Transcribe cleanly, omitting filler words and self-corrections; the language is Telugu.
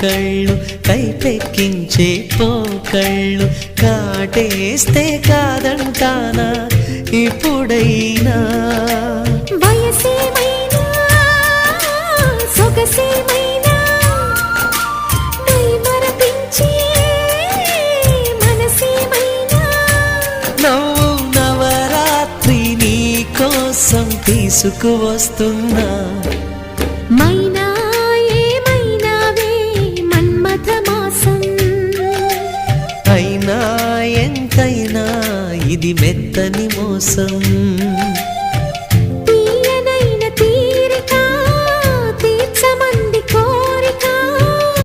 కళ్ళు కైపెక్కించే పోకళ్ళు కాటేస్తే కాదంటానా ఇప్పుడైనా వయసేమైనా సొగసేమైనా మరపించే మనసేమైనా నవ్వు నవరాత్రి నీ కోసం తీసుకువస్తున్నా మైనా ఏమైనావే మన్మథ మాసం అయినా ఎంతైనా ఇది మెత్తని మోసం